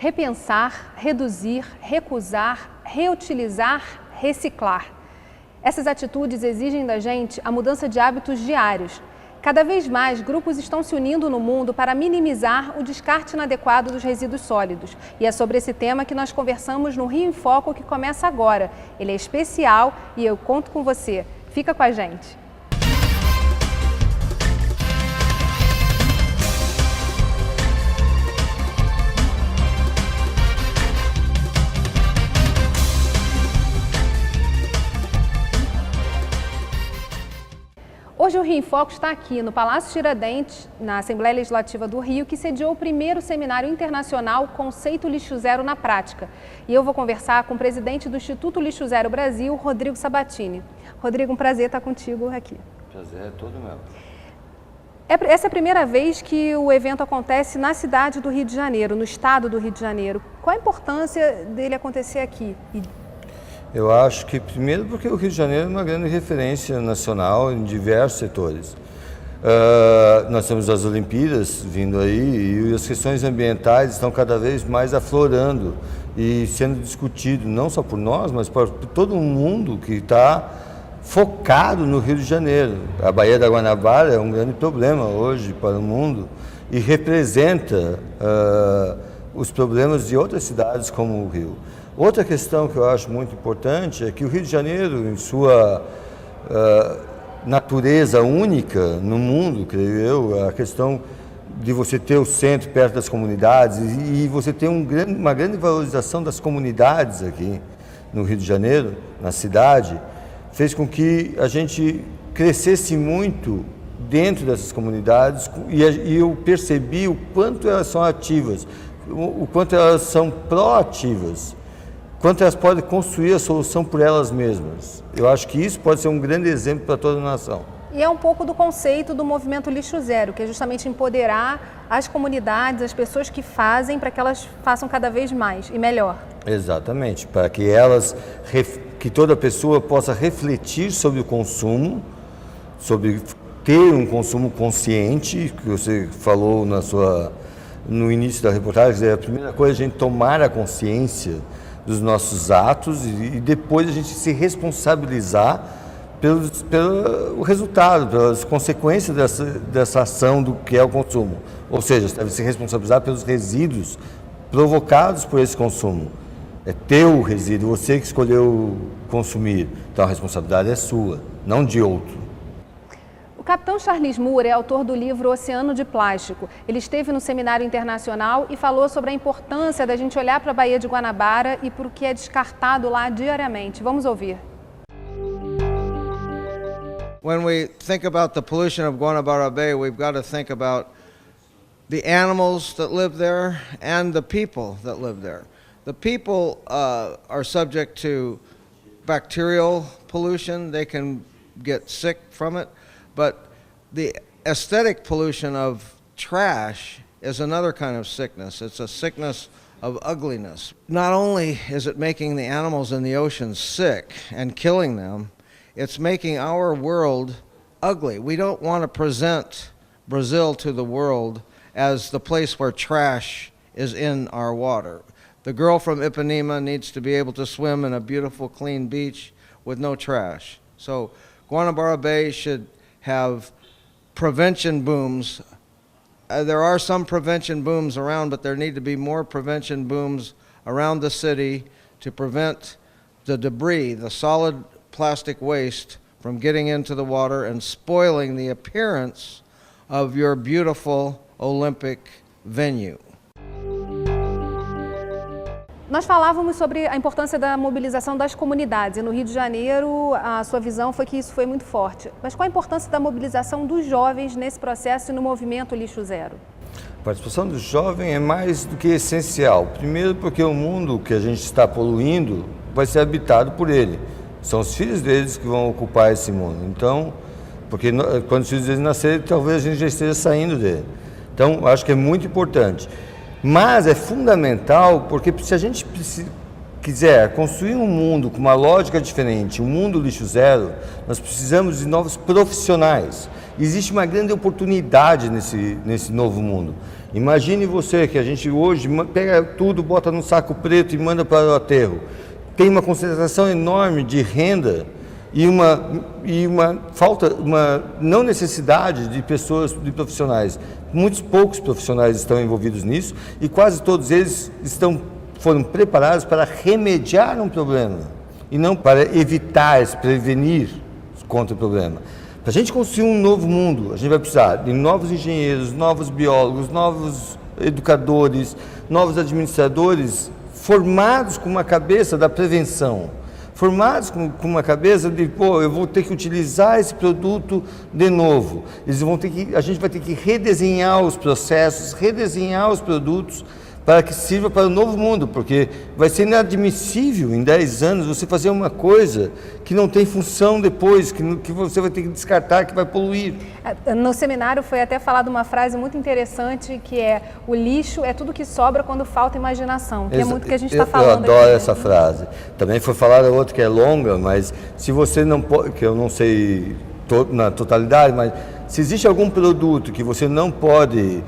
repensar, reduzir, recusar, reutilizar, reciclar. Essas atitudes exigem da gente a mudança de hábitos diários. Cada vez mais, grupos estão se unindo no mundo para minimizar o descarte inadequado dos resíduos sólidos. E é sobre esse tema que nós conversamos no Rio em Foco, que começa agora. Ele é especial e eu conto com você. Fica com a gente. Hoje o Rio em Foco está aqui no Palácio Tiradentes, na Assembleia Legislativa do Rio, que sediou o primeiro seminário internacional Conceito Lixo Zero na Prática. E eu vou conversar com o presidente do Instituto Lixo Zero Brasil, Rodrigo Sabatini. Rodrigo, um prazer estar contigo aqui. Prazer é todo meu. Essa é a primeira vez que o evento acontece na cidade do Rio de Janeiro, no estado do Rio de Janeiro. Qual a importância dele acontecer aqui? Eu acho que, primeiro, porque o Rio de Janeiro é uma grande referência nacional em diversos setores. Nós temos as Olimpíadas vindo aí e as questões ambientais estão cada vez mais aflorando e sendo discutido, não só por nós, mas por todo mundo que está focado no Rio de Janeiro. A Baía da Guanabara é um grande problema hoje para o mundo e representa os problemas de outras cidades como o Rio. Outra questão que eu acho muito importante é que o Rio de Janeiro, em sua natureza única no mundo, creio eu, a questão de você ter o centro perto das comunidades e você ter uma grande valorização das comunidades aqui no Rio de Janeiro, na cidade, fez com que a gente crescesse muito dentro dessas comunidades e eu percebi o quanto elas são ativas, o quanto elas são proativas, quanto elas podem construir a solução por elas mesmas. Eu acho que isso pode ser um grande exemplo para toda a nação. E é um pouco do conceito do movimento Lixo Zero, que é justamente empoderar as comunidades, as pessoas que fazem, para que elas façam cada vez mais e melhor. Exatamente, para que que toda pessoa possa refletir sobre o consumo, sobre ter um consumo consciente, que você falou no início da reportagem. A primeira coisa é a gente tomar a consciência dos nossos atos e depois a gente se responsabilizar pelo resultado, pelas consequências dessa ação do que é o consumo. Ou seja, você deve se responsabilizar pelos resíduos provocados por esse consumo. É teu resíduo, você que escolheu consumir. Então a responsabilidade é sua, não de outro. O capitão Charles Moore é autor do livro Oceano de Plástico. Ele esteve no seminário internacional e falou sobre a importância da gente olhar para a Baía de Guanabara e para o que é descartado lá diariamente. Vamos ouvir. When we think about the pollution of Guanabara Bay, we've got to think about the animals that live there and the people that live there. The people are subject to bacterial pollution. They can get sick from it. But the aesthetic pollution of trash is another kind of sickness. It's a sickness of ugliness. Not only is it making the animals in the ocean sick and killing them, it's making our world ugly. We don't want to present Brazil to the world as the place where trash is in our water. The girl from Ipanema needs to be able to swim in a beautiful, clean beach with no trash. So Guanabara Bay should have prevention booms. There are some prevention booms around, but there need to be more prevention booms around the city to prevent the debris, the solid plastic waste, from getting into the water and spoiling the appearance of your beautiful Olympic venue. Nós falávamos sobre a importância da mobilização das comunidades e no Rio de Janeiro a sua visão foi que isso foi muito forte. Mas qual a importância da mobilização dos jovens nesse processo e no movimento Lixo Zero? A participação do jovem é mais do que essencial. Primeiro porque o mundo que a gente está poluindo vai ser habitado por ele. São os filhos deles que vão ocupar esse mundo. Então, porque quando os filhos deles nascerem, talvez a gente já esteja saindo dele. Então, acho que é muito importante. Mas é fundamental porque se a gente quiser construir um mundo com uma lógica diferente, um mundo lixo zero, nós precisamos de novos profissionais existe uma grande oportunidade nesse novo mundo. Imagine você que a gente hoje pega tudo, bota num saco preto e manda para o aterro. Tem uma concentração enorme de renda e uma falta, uma não necessidade de pessoas, de profissionais. Muitos poucos profissionais estão envolvidos nisso e quase todos eles foram preparados para remediar um problema e não para evitar, prevenir contra o problema. Para a gente construir um novo mundo, a gente vai precisar de novos engenheiros, novos biólogos, novos educadores, novos administradores formados com uma cabeça da prevenção, formados com uma cabeça de, eu vou ter que utilizar esse produto de novo. A gente vai ter que redesenhar os processos, redesenhar os produtos para que sirva para o novo mundo, porque vai ser inadmissível em 10 anos você fazer uma coisa que não tem função depois, que você vai ter que descartar, que vai poluir. No seminário foi até falada uma frase muito interessante, que é: o lixo é tudo que sobra quando falta imaginação, que é muito o que a gente está falando. Eu adoro aqui, essa frase. Também foi falada outra que é longa, mas se você não pode, que eu não sei na totalidade, mas se existe algum produto que você não pode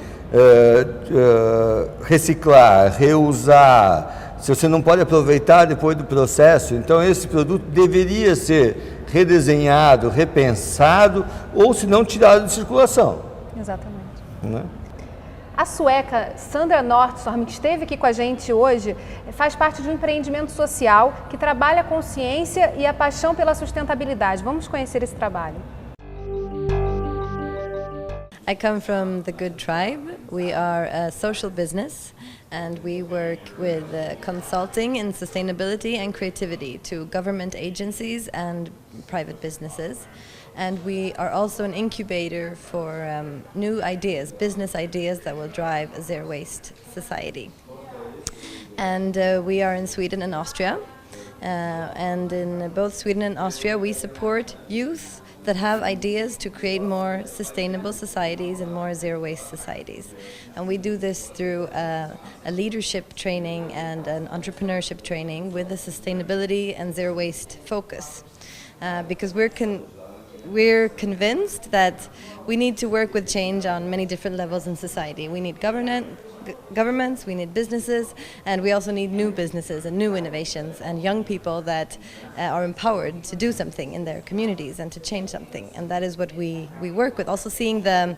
reciclar, reusar, se você não pode aproveitar depois do processo, então esse produto deveria ser redesenhado, repensado ou se não tirado de circulação. Exatamente. Né? A sueca Sandra Nordström, que esteve aqui com a gente hoje, faz parte de um empreendimento social que trabalha a consciência e a paixão pela sustentabilidade. Vamos conhecer esse trabalho. I come from the Good Tribe. We are a social business and we work with consulting in sustainability and creativity to government agencies and private businesses. And we are also an incubator for new ideas, business ideas that will drive a zero-waste society. And we are in Sweden and Austria. And in both Sweden and Austria we support youth that have ideas to create more sustainable societies and more zero-waste societies. And we do this through a leadership training and an entrepreneurship training with a sustainability and zero-waste focus. Because we're convinced that we need to work with change on many different levels in society. We need governments, we need businesses, and we also need new businesses and new innovations and young people that are empowered to do something in their communities and to change something. And that is what we work with. Also seeing the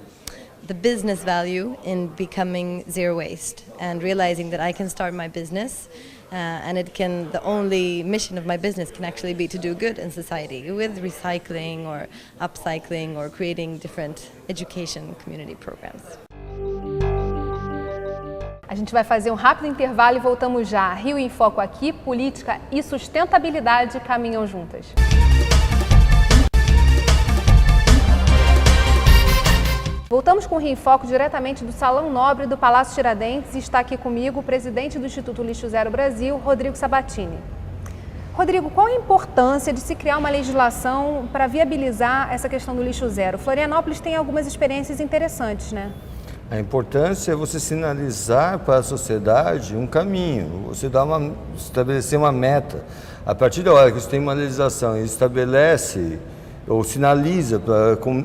business value in becoming zero waste and realizing that I can start my business and the only mission of my business can actually be to do good in society with recycling or upcycling or creating different education community programs. A gente vai fazer um rápido intervalo e voltamos já. Rio em Foco aqui, política e sustentabilidade caminham juntas. Voltamos com o Rio em Foco diretamente do Salão Nobre do Palácio Tiradentes e está aqui comigo o presidente do Instituto Lixo Zero Brasil, Rodrigo Sabatini. Rodrigo, qual a importância de se criar uma legislação para viabilizar essa questão do lixo zero? Florianópolis tem algumas experiências interessantes, né? A importância é você sinalizar para a sociedade um caminho, você estabelecer uma meta. A partir da hora que você tem uma legislação e estabelece ou sinaliza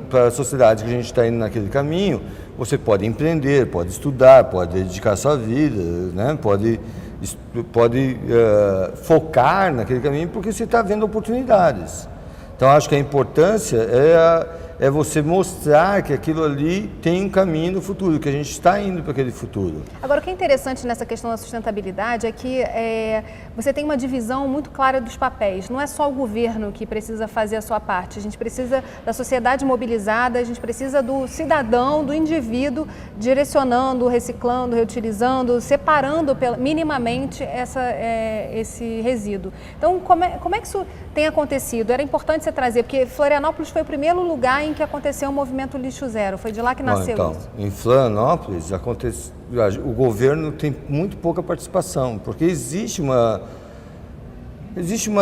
para a sociedade que a gente está indo naquele caminho, você pode empreender, pode estudar, pode dedicar sua vida, né? pode focar naquele caminho porque você está vendo oportunidades. Então, acho que a importância é você mostrar que aquilo ali tem um caminho no futuro, que a gente está indo para aquele futuro. Agora, o que é interessante nessa questão da sustentabilidade é que você tem uma divisão muito clara dos papéis. Não é só o governo que precisa fazer a sua parte. A gente precisa da sociedade mobilizada, a gente precisa do cidadão, do indivíduo, direcionando, reciclando, reutilizando, separando minimamente esse resíduo. Então, como é que isso tem acontecido? Era importante você trazer, porque Florianópolis foi o primeiro lugar em que aconteceu o movimento Lixo Zero. Foi de lá que nasceu isso. Em Florianópolis, o governo tem muito pouca participação, porque existe uma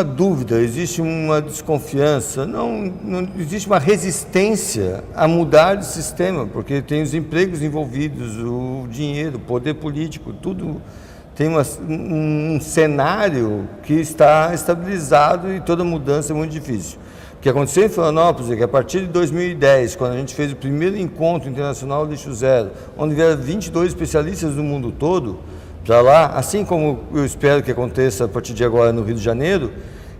dúvida, existe uma desconfiança, não existe uma resistência a mudar de sistema, porque tem os empregos envolvidos, o dinheiro, o poder político, tudo tem um cenário que está estabilizado e toda mudança é muito difícil. que aconteceu em Florianópolis é que a partir de 2010, quando a gente fez o primeiro encontro internacional de lixo zero, onde vieram 22 especialistas do mundo todo para lá, assim como eu espero que aconteça a partir de agora no Rio de Janeiro,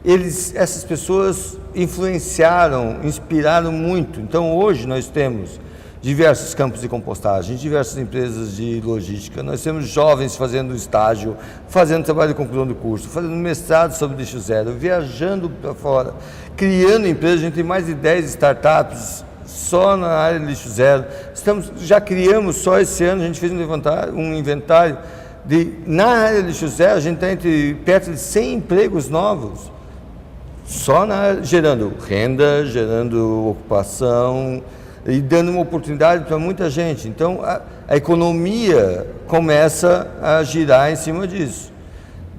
essas pessoas influenciaram, inspiraram muito. Então hoje nós temos diversos campos de compostagem, diversas empresas de logística, nós temos jovens fazendo estágio, fazendo trabalho de conclusão do curso, fazendo mestrado sobre lixo zero, viajando para fora, criando empresas. A gente tem mais de 10 startups só na área de lixo zero. Já criamos, só esse ano, a gente fez um inventário na área de lixo zero, a gente está perto de 100 empregos novos, só gerando renda, gerando ocupação e dando uma oportunidade para muita gente. Então, a economia começa a girar em cima disso.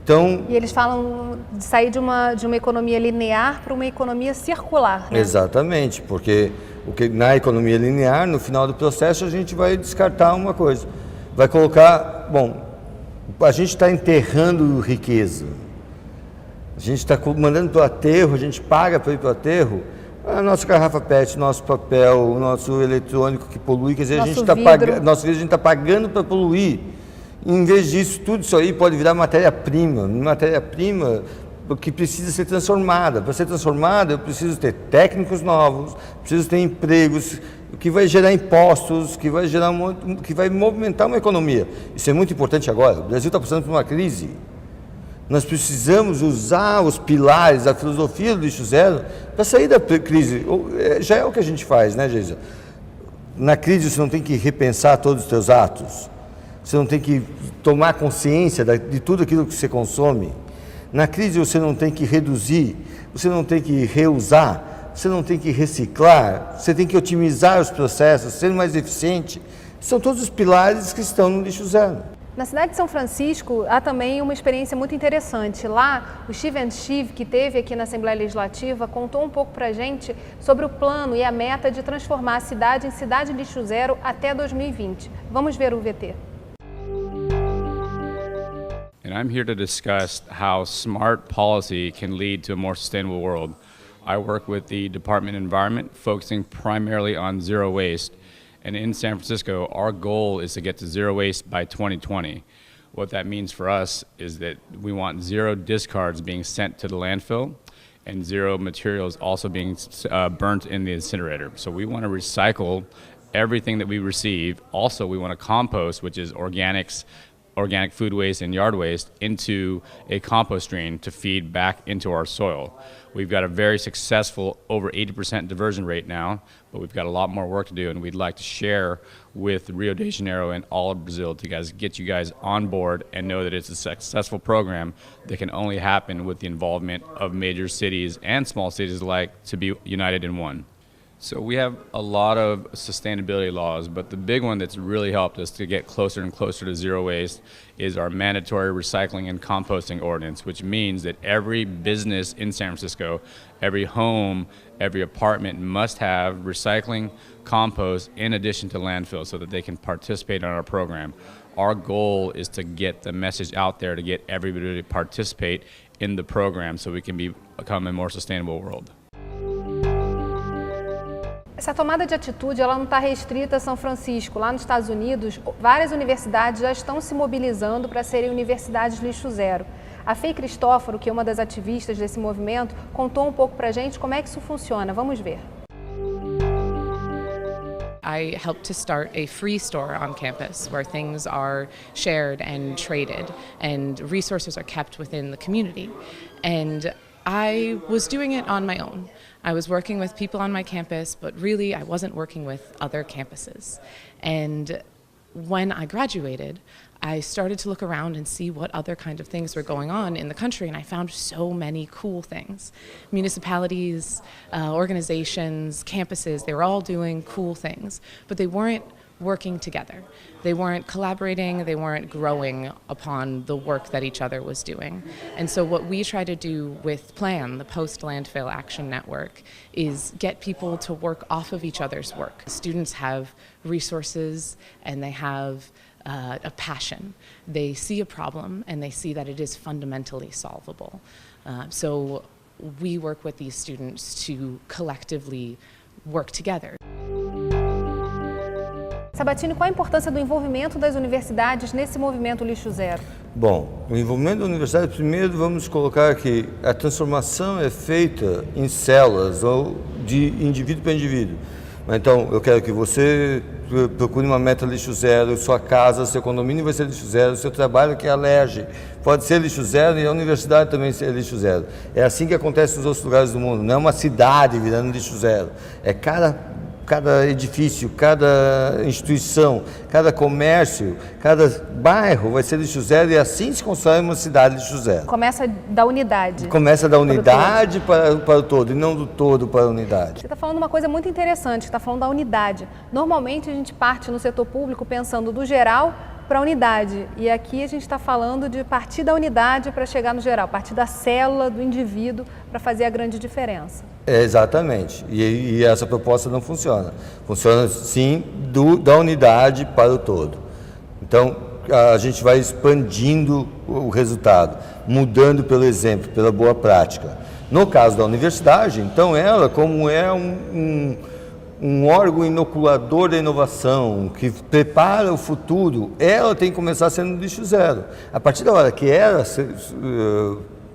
Então, e eles falam de sair de uma economia linear para uma economia circular, né? Exatamente, porque na economia linear, no final do processo, a gente vai descartar uma coisa. Vai colocar, a gente está enterrando riqueza. A gente está mandando para o aterro, a gente paga para ir para o aterro. A nossa garrafa PET, nosso papel, o nosso eletrônico que polui, quer dizer, a gente está pagando para poluir. Em vez disso, tudo isso aí pode virar matéria-prima que precisa ser transformada. Para ser transformada, eu preciso ter técnicos novos, preciso ter empregos, que vai gerar impostos, que vai movimentar uma economia. Isso é muito importante agora. O Brasil está passando por uma crise. Nós precisamos usar os pilares da filosofia do lixo zero para sair da crise. Já é o que a gente faz, né, Geisa? Na crise você não tem que repensar todos os seus atos. Você não tem que tomar consciência de tudo aquilo que você consome. Na crise você não tem que reduzir, você não tem que reusar, você não tem que reciclar, você tem que otimizar os processos, ser mais eficiente. São todos os pilares que estão no lixo zero. Na cidade de São Francisco, há também uma experiência muito interessante. Lá, o Steven Schiff, que esteve aqui na Assembleia Legislativa, contou um pouco para a gente sobre o plano e a meta de transformar a cidade em cidade lixo zero até 2020. Vamos ver o VT. And I'm here to discuss how smart policy can lead to a more sustainable world. I work with the Department of Environment, focusing primarily on zero waste. And in San Francisco, our goal is to get to zero waste by 2020. What that means for us is that we want zero discards being sent to the landfill and zero materials also being burnt in the incinerator. So we want to recycle everything that we receive. Also, we want to compost, which is organic food waste and yard waste, into a compost stream to feed back into our soil. We've got a very successful over 80% diversion rate now, but we've got a lot more work to do, and we'd like to share with Rio de Janeiro and all of Brazil to get you guys on board and know that it's a successful program that can only happen with the involvement of major cities and small cities alike to be united in one. So we have a lot of sustainability laws, but the big one that's really helped us to get closer and closer to zero waste is our mandatory recycling and composting ordinance, which means that every business in San Francisco, every home, every apartment must have recycling, compost, in addition to landfill so that they can participate in our program. Our goal is to get the message out there to get everybody to participate in the program so we can become a more sustainable world. Essa tomada de atitude ela não está restrita a São Francisco. Lá nos Estados Unidos, várias universidades já estão se mobilizando para serem universidades lixo zero. A Fei Cristóforo, que é uma das ativistas desse movimento, contou um pouco para a gente como é que isso funciona. Vamos ver. I helped to start a free store on campus where things are shared and traded and resources are kept within the community. And I was doing it on my own. I was working with people on my campus, but really I wasn't working with other campuses. And when I graduated, I started to look around and see what other kind of things were going on in the country, and I found so many cool things. Municipalities, organizations, campuses, they were all doing cool things, but they weren't working together. They weren't collaborating, they weren't growing upon the work that each other was doing. And so what we try to do with PLAN, the Post-Landfill Action Network, is get people to work off of each other's work. Students have resources and they have a passion. They see a problem and they see that it is fundamentally solvable. So we work with these students to collectively work together. Sabatini, qual a importância do envolvimento das universidades nesse movimento Lixo Zero? Bom, o envolvimento da universidade, primeiro vamos colocar que a transformação é feita em células ou de indivíduo para indivíduo. Então, eu quero que você procure uma meta lixo zero, sua casa, seu condomínio vai ser lixo zero, seu trabalho que é alerge pode ser lixo zero e a universidade também ser lixo zero. É assim que acontece nos outros lugares do mundo, não é uma cidade virando lixo zero, é cada edifício, cada instituição, cada comércio, cada bairro vai ser lixo zero e assim se constrói uma cidade lixo zero. Começa da unidade. Começa da unidade para o todo e não do todo para a unidade. Você está falando uma coisa muito interessante, está falando da unidade. Normalmente a gente parte no setor público pensando do geral para a unidade e aqui a gente está falando de partir da unidade para chegar no geral, partir da célula do indivíduo para fazer a grande diferença. Exatamente, e essa proposta não funciona. Funciona sim da unidade para o todo. Então a gente vai expandindo o resultado, mudando pelo exemplo, pela boa prática. No caso da universidade, então ela, como é um órgão inoculador da inovação, que prepara o futuro, ela tem que começar sendo lixo zero. A partir da hora que ela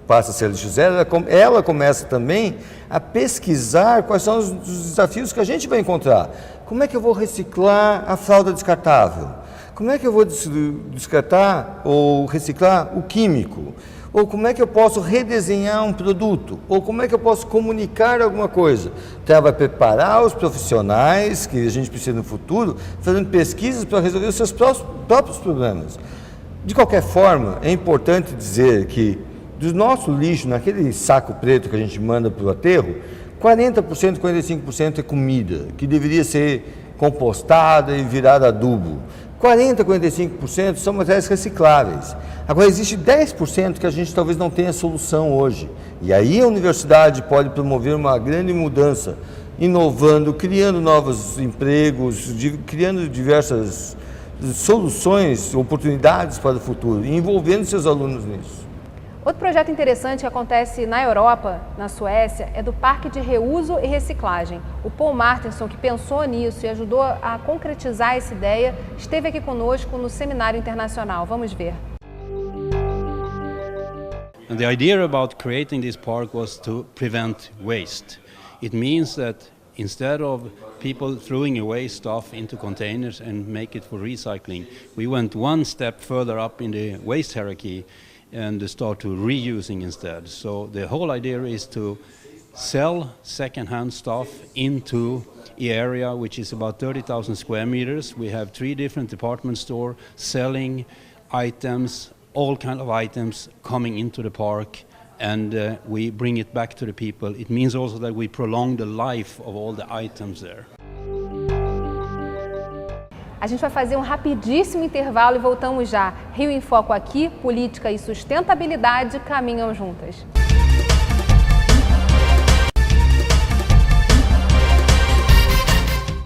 passa a ser lixo zero, ela começa também a pesquisar quais são os desafios que a gente vai encontrar. Como é que eu vou reciclar a fralda descartável? Como é que eu vou descartar ou reciclar o químico? Ou como é que eu posso redesenhar um produto? Ou como é que eu posso comunicar alguma coisa? Então, ela vai preparar os profissionais que a gente precisa no futuro, fazendo pesquisas para resolver os seus próprios problemas. De qualquer forma, é importante dizer que do nosso lixo, naquele saco preto que a gente manda para o aterro, 40%, 45% é comida, que deveria ser compostada e virada adubo. 40%, 45% são materiais recicláveis. Agora, existe 10% que a gente talvez não tenha solução hoje. E aí a universidade pode promover uma grande mudança, inovando, criando novos empregos, criando diversas soluções, oportunidades para o futuro, e envolvendo seus alunos nisso. Outro projeto interessante que acontece na Europa, na Suécia, é do Parque de Reuso e Reciclagem. O Paul Martinson, que pensou nisso e ajudou a concretizar essa ideia, esteve aqui conosco no seminário internacional. Vamos ver. And the idea about creating this park was to prevent waste. It means that instead of people throwing away stuff into containers and make it for recycling, we went one step further up in the waste hierarchy and start to reusing instead. So the whole idea is to sell second-hand stuff into the area, which is about 30,000 square meters. We have 3 different department stores selling items, all kind of items coming into the park, and we bring it back to the people. It means also that we prolong the life of all the items there. A gente vai fazer um rapidíssimo intervalo e voltamos já. Rio em Foco aqui, política e sustentabilidade caminham juntas.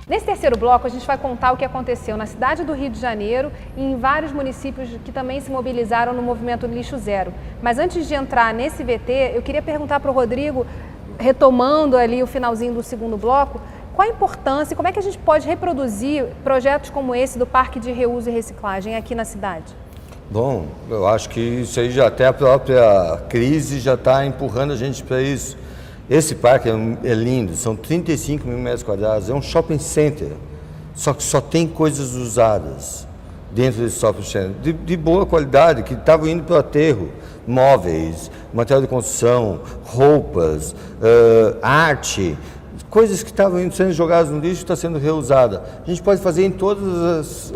Nesse terceiro bloco, a gente vai contar o que aconteceu na cidade do Rio de Janeiro e em vários municípios que também se mobilizaram no movimento Lixo Zero. Mas antes de entrar nesse VT, eu queria perguntar para o Rodrigo, retomando ali o finalzinho do segundo bloco, qual a importância e como é que a gente pode reproduzir projetos como esse do Parque de Reuso e Reciclagem aqui na cidade? Bom, eu acho que isso aí já até a própria crise já está empurrando a gente para isso. Esse parque é lindo, são 35 mil metros quadrados, é um shopping center, só que só tem coisas usadas dentro desse shopping center, de boa qualidade, que estavam indo para o aterro, móveis, material de construção, roupas, arte, coisas que estavam sendo jogadas no lixo está sendo reusada. A gente pode fazer em todas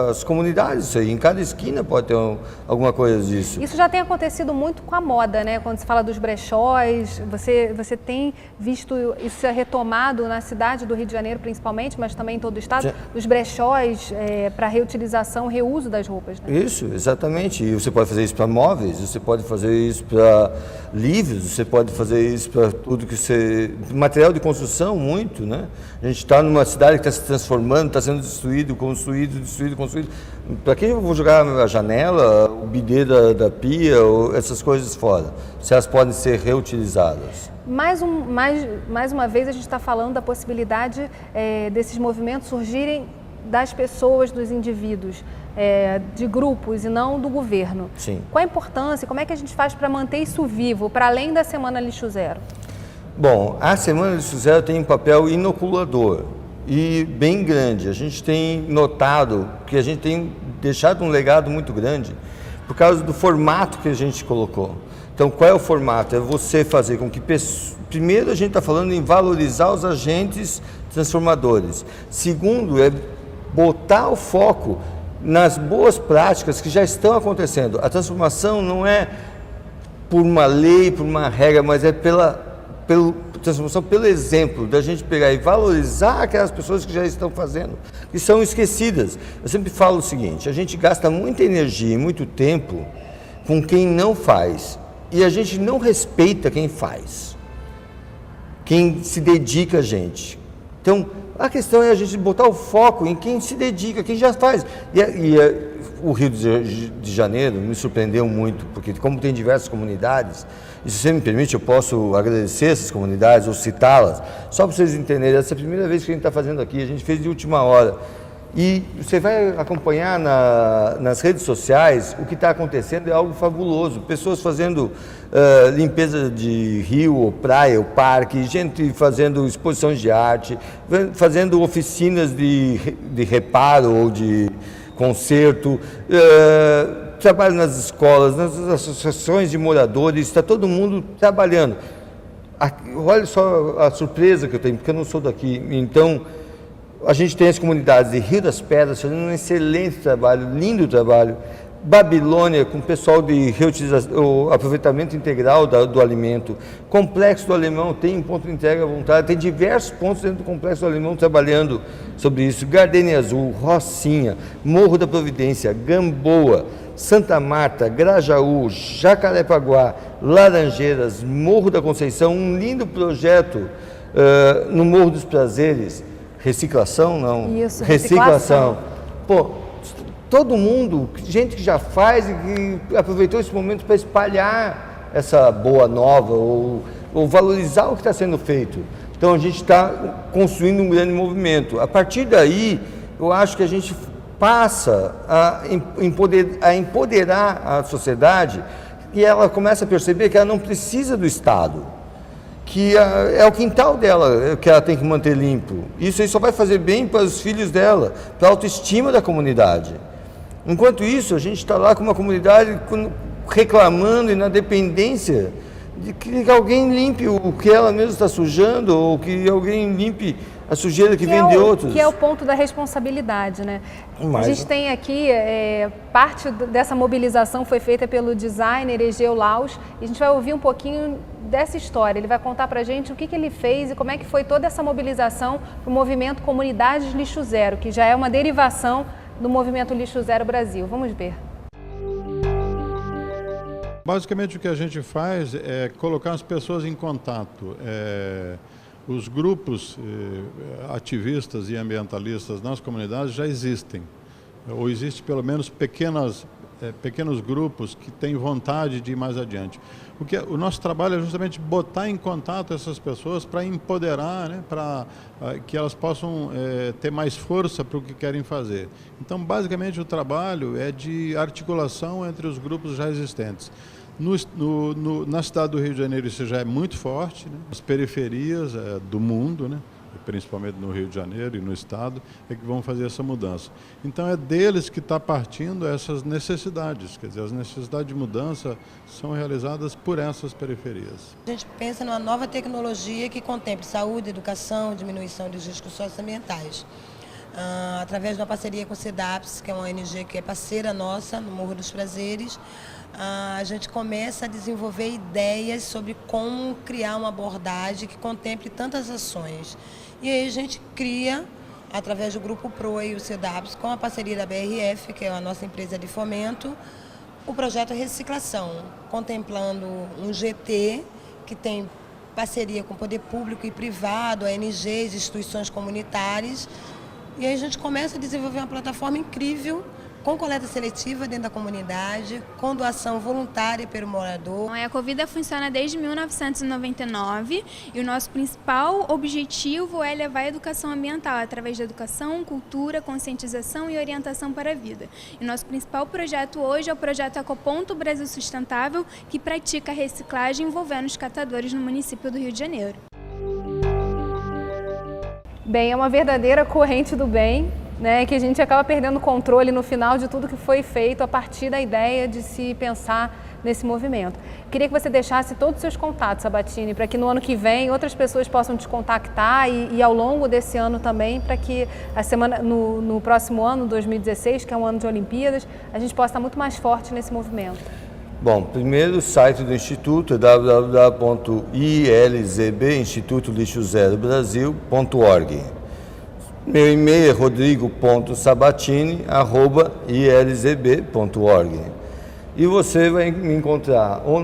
as comunidades isso aí, em cada esquina pode ter alguma coisa disso. Isso já tem acontecido muito com a moda, né? Quando se fala dos brechóis, você tem visto isso ser retomado na cidade do Rio de Janeiro principalmente, mas também em todo o estado, os brechóis para reutilização, reuso das roupas, né? Isso, exatamente. E você pode fazer isso para móveis, você pode fazer isso para livros, você pode fazer isso para tudo que você... material de construção muito, né? A gente está numa cidade que está se transformando, está sendo destruído, construído, destruído, construído. Para que eu vou jogar a janela, o bidê da pia, ou essas coisas fora? Se elas podem ser reutilizadas. Mais uma vez a gente está falando da possibilidade desses movimentos surgirem das pessoas, dos indivíduos, de grupos e não do governo. Sim. Qual a importância, como é que a gente faz para manter isso vivo, para além da Semana Lixo Zero? Bom, a Semana Lixo Zero tem um papel inoculador e bem grande. A gente tem notado que a gente tem deixado um legado muito grande por causa do formato que a gente colocou. Então, qual é o formato? É você fazer com que... Primeiro, a gente está falando em valorizar os agentes transformadores. Segundo, é botar o foco nas boas práticas que já estão acontecendo. A transformação não é por uma lei, por uma regra, mas é transformação pelo exemplo, da gente pegar e valorizar aquelas pessoas que já estão fazendo, que são esquecidas. Eu sempre falo o seguinte, a gente gasta muita energia e muito tempo com quem não faz, e a gente não respeita quem faz, quem se dedica a gente. Então, a questão é a gente botar o foco em quem se dedica, quem já faz. O Rio de Janeiro me surpreendeu muito, porque como tem diversas comunidades, e se você me permite, eu posso agradecer essas comunidades ou citá-las, só para vocês entenderem, essa é a primeira vez que a gente está fazendo aqui, a gente fez de última hora. E você vai acompanhar nas redes sociais, o que está acontecendo é algo fabuloso. Pessoas fazendo limpeza de rio, ou praia, ou parque, gente fazendo exposições de arte, fazendo oficinas de reparo ou de conserto, trabalho nas escolas, nas associações de moradores, está todo mundo trabalhando. Olha só a surpresa que eu tenho, porque eu não sou daqui, então... A gente tem as comunidades de Rio das Pedras fazendo um excelente trabalho, lindo trabalho. Babilônia, com o pessoal de reutilização, aproveitamento integral do alimento. Complexo do Alemão tem um ponto de entrega voluntária, tem diversos pontos dentro do Complexo do Alemão trabalhando sobre isso. Gardenia Azul, Rocinha, Morro da Providência, Gamboa, Santa Marta, Grajaú, Jacarepaguá, Laranjeiras, Morro da Conceição, um lindo projeto no Morro dos Prazeres. Reciclação, não. Isso, reciclação. Pô, todo mundo, gente que já faz e que aproveitou esse momento para espalhar essa boa nova ou valorizar o que está sendo feito. Então a gente está construindo um grande movimento. A partir daí, eu acho que a gente passa a empoderar a sociedade e ela começa a perceber que ela não precisa do Estado, que é o quintal dela que ela tem que manter limpo. Isso aí só vai fazer bem para os filhos dela, para a autoestima da comunidade. Enquanto isso, a gente está lá com uma comunidade reclamando e na dependência de que alguém limpe o que ela mesma está sujando ou que alguém limpe a sujeira que vem de outros. Que é o ponto da responsabilidade, né? A gente tem aqui, parte dessa mobilização foi feita pelo designer Egeu Laus, e a gente vai ouvir um pouquinho dessa história. Ele vai contar pra gente o que ele fez e como é que foi toda essa mobilização para o movimento Comunidades Lixo Zero, que já é uma derivação do movimento Lixo Zero Brasil. Vamos ver. Basicamente o que a gente faz é colocar as pessoas em contato. Os grupos ativistas e ambientalistas nas comunidades já existem, ou existe pelo menos pequenos grupos que têm vontade de ir mais adiante. O nosso trabalho é justamente botar em contato essas pessoas para empoderar, né, para que elas possam ter mais força para o que querem fazer. Então, basicamente, o trabalho é de articulação entre os grupos já existentes. Na cidade do Rio de Janeiro isso já é muito forte, né? As periferias do mundo, né? Principalmente no Rio de Janeiro e no estado, é que vão fazer essa mudança. Então é deles que está partindo essas necessidades, quer dizer, as necessidades de mudança são realizadas por essas periferias. A gente pensa numa nova tecnologia que contemple saúde, educação, diminuição dos riscos socioambientais. Através de uma parceria com o CEDAPS, que é uma ONG que é parceira nossa no Morro dos Prazeres, a gente começa a desenvolver ideias sobre como criar uma abordagem que contemple tantas ações. E aí a gente cria, através do Grupo PROA e o CEDAPS, com a parceria da BRF, que é a nossa empresa de fomento, o projeto Reciclação, contemplando um GT que tem parceria com o poder público e privado, ONGs, instituições comunitárias. E aí a gente começa a desenvolver uma plataforma incrível, com coleta seletiva dentro da comunidade, com doação voluntária pelo morador. A Ecovida funciona desde 1999 e o nosso principal objetivo é levar a educação ambiental através da educação, cultura, conscientização e orientação para a vida. E nosso principal projeto hoje é o projeto Ecoponto Brasil Sustentável, que pratica a reciclagem envolvendo os catadores no município do Rio de Janeiro. Bem, é uma verdadeira corrente do bem, né, que a gente acaba perdendo o controle no final de tudo que foi feito a partir da ideia de se pensar nesse movimento. Queria que você deixasse todos os seus contatos, Sabatini, para que no ano que vem outras pessoas possam te contactar e ao longo desse ano também, para que no próximo ano, 2016, que é um ano de Olimpíadas, a gente possa estar muito mais forte nesse movimento. Bom, primeiro o site do Instituto é www.ilzb.institutolixozerobrasil.org. Meu e-mail é rodrigo.sabatini@ilzb.org. E você vai me encontrar ou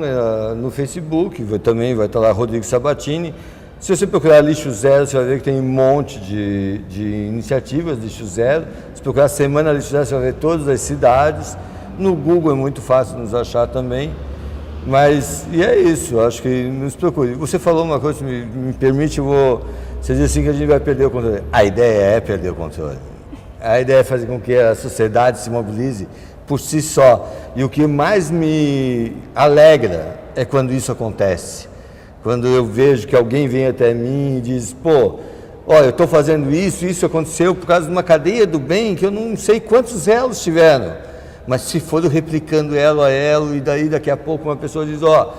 no Facebook, também vai estar lá Rodrigo Sabatini. Se você procurar Lixo Zero, você vai ver que tem um monte de iniciativas de Lixo Zero. Se procurar Semana Lixo Zero, você vai ver todas as cidades. No Google é muito fácil nos achar também. Mas, e é isso, eu acho que não se preocupe. Você falou uma coisa, me permite, você diz assim que a gente vai perder o controle. A ideia é perder o controle. A ideia é fazer com que a sociedade se mobilize por si só. E o que mais me alegra é quando isso acontece. Quando eu vejo que alguém vem até mim e diz, pô, olha, eu estou fazendo isso aconteceu por causa de uma cadeia do bem que eu não sei quantos elos tiveram. Mas se for replicando elo a elo, e daí daqui a pouco uma pessoa diz, ó,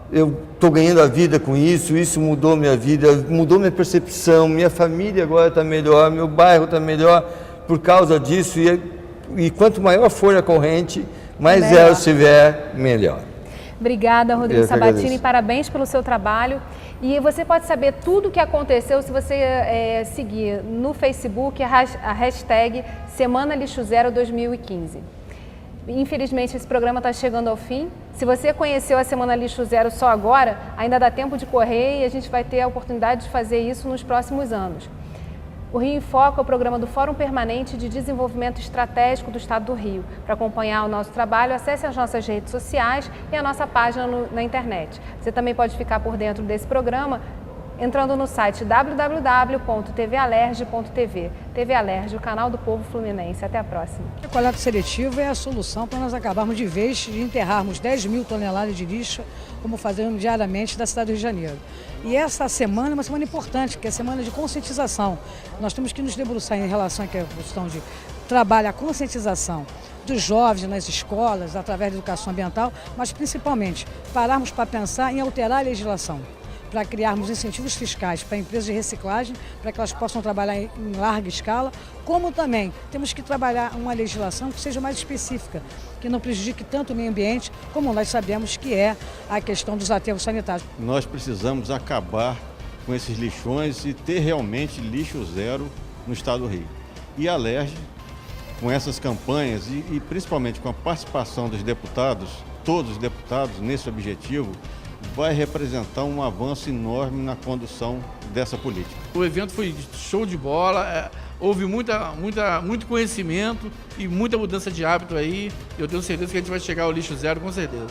eu estou ganhando a vida com isso mudou minha vida, mudou minha percepção, minha família agora está melhor, meu bairro está melhor por causa disso. E quanto maior for a corrente, mais ela estiver, melhor. Obrigada, Rodrigo Sabatini, parabéns pelo seu trabalho. E você pode saber tudo o que aconteceu se você seguir no Facebook a hashtag Semana Lixo Zero 2015. Infelizmente, esse programa está chegando ao fim. Se você conheceu a Semana Lixo Zero só agora, ainda dá tempo de correr e a gente vai ter a oportunidade de fazer isso nos próximos anos. O Rio em Foco é o programa do Fórum Permanente de Desenvolvimento Estratégico do Estado do Rio. Para acompanhar o nosso trabalho, acesse as nossas redes sociais e a nossa página na internet. Você também pode ficar por dentro desse programa entrando no site www.tvalerj.tv. TV Alerj, o canal do povo fluminense. Até a próxima. A coleta seletiva é a solução para nós acabarmos de vez de enterrarmos 10 mil toneladas de lixo, como fazemos diariamente da cidade do Rio de Janeiro. E essa semana é uma semana importante, que é a semana de conscientização. Nós temos que nos debruçar em relação à questão de trabalho, a conscientização dos jovens nas escolas, através da educação ambiental, mas principalmente pararmos para pensar em alterar a legislação, para criarmos incentivos fiscais para empresas de reciclagem, para que elas possam trabalhar em larga escala, como também temos que trabalhar uma legislação que seja mais específica, que não prejudique tanto o meio ambiente, como nós sabemos que é a questão dos aterros sanitários. Nós precisamos acabar com esses lixões e ter realmente lixo zero no estado do Rio. E a Alerj, com essas campanhas e principalmente com a participação dos deputados, todos os deputados nesse objetivo, vai representar um avanço enorme na condução dessa política. O evento foi show de bola, houve muito conhecimento e muita mudança de hábito aí. Eu tenho certeza que a gente vai chegar ao lixo zero com certeza.